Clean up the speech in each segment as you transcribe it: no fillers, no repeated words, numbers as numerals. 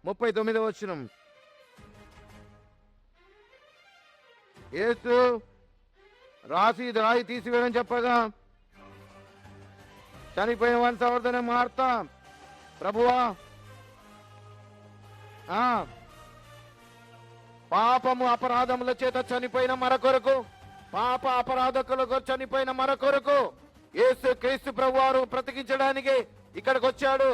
39వ వచనం. యేసు రాయి తీసివేయడం చెప్పగా చనిపోయిన వాని సహోదరుని మార్త, ప్రభువా పాపము అపరాధముల చేత చనిపోయిన మరొకరకు, పాప అపరాధకులకు చనిపోయిన మరొకరకు యేసు క్రీస్తు ప్రభువారు బ్రతికించడానికి ఇక్కడికి వచ్చాడు.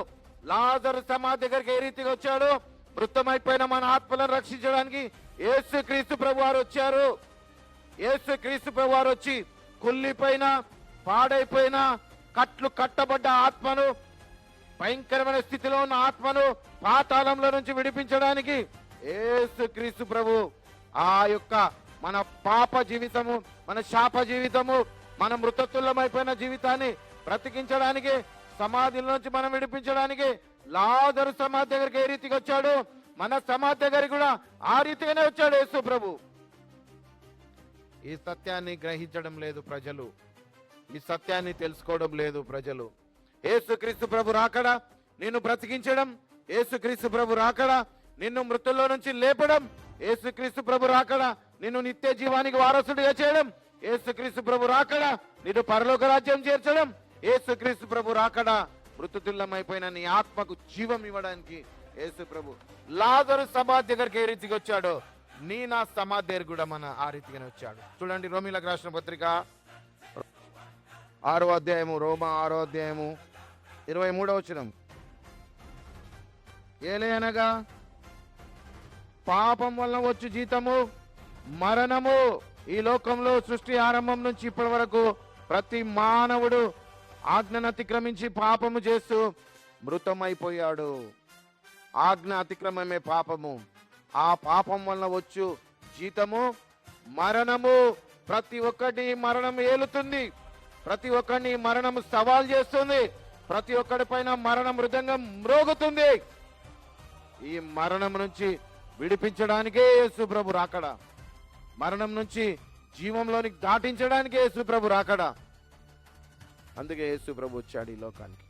లాజరు సమాధి దగ్గరికి ఏ రీతిగా వచ్చాడు? మృతమైపోయిన మన ఆత్మలను రక్షించడానికి యేసు క్రీస్తు ప్రభువారు వచ్చారు. యేసు క్రీస్తు ప్రభువారు వచ్చి కుళ్ళిపోయిన, పాడైపోయిన, కట్లు కట్టబడ్డ ఆత్మను, భయంకరమైన స్థితిలో ఉన్న ఆత్మను పాతాళంలో నుంచి విడిపించడానికి యేసు క్రీస్తు ప్రభు ఆ యొక్క మన పాప జీవితము, మన శాప జీవితము, మన మృతతుల్యమైపోయిన జీవితాన్ని బ్రతికించడానికి, సమాధిలో నుంచి మనం విడిపించడానికి లాజరు సమాధి దగ్గరికి ఏ రీతిగా వచ్చాడు, మన సమాధి దగ్గరికి కూడా ఆ రీతిగానే వచ్చాడు యేసు ప్రభు. ఈ సత్యాన్ని గ్రహించడం లేదు ప్రజలు, ఈ సత్యాన్ని తెలుసుకోవడం లేదు ప్రజలు. యేసుక్రీస్తు ప్రభు రాకడా నిన్ను బ్రతికించడం, యేసుక్రీస్తు ప్రభు రాకడా నిన్ను మృతుల్లో నుంచి లేపడం, యేసుక్రీస్తు ప్రభు రాకడా నిన్ను నిత్య జీవానికి వారసుడిగా చేయడం, యేసుక్రీస్తు ప్రభు రాకడా నిన్ను పరలోక రాజ్యం చేర్చడం, యేసుక్రీస్తు ప్రభు రాకడా మృతుతుల్యమైపోయిన నీ ఆత్మకు జీవం ఇవ్వడానికి యేసు ప్రభు లాజరు సమాధి దగ్గరికి ఏ రీతిగా వచ్చాడో నీ నా సమాధి దగ్గర కూడా మన ఆ రీతిగానే వచ్చాడు. చూడండి, రోమీలకు రాసిన పత్రిక 6వ అధ్యాయము, రోమా 6వ అధ్యాయము 23వ వచనం. ఏలయనగా పాపం వలన వచ్చు జీతము మరణము. ఈ లోకంలో సృష్టి ఆరంభం నుంచి ఇప్పటి వరకు ప్రతి మానవుడు ఆజ్ఞను అతిక్రమించి పాపము చేస్తూ మృతమైపోయాడు. ఆజ్ఞ అతిక్రమమే పాపము. ఆ పాపం వలన వచ్చు జీతము మరణము. ప్రతి ఒక్కటి మరణం ఏలుతుంది, ప్రతి ఒక్కరిని మరణం సవాల్ చేస్తుంది, ప్రతి ఒక్కడి పైన మరణ మృదంగం మ్రోగుతుంది. ఈ మరణం నుంచి విడిపించడానికే యేసు ప్రభు రాకడా, మరణం నుంచి జీవంలోనికి దాటించడానికే యేసు ప్రభు రాకడా. అందుకే యేసు ప్రభు వచ్చాడు ఈ లోకానికి.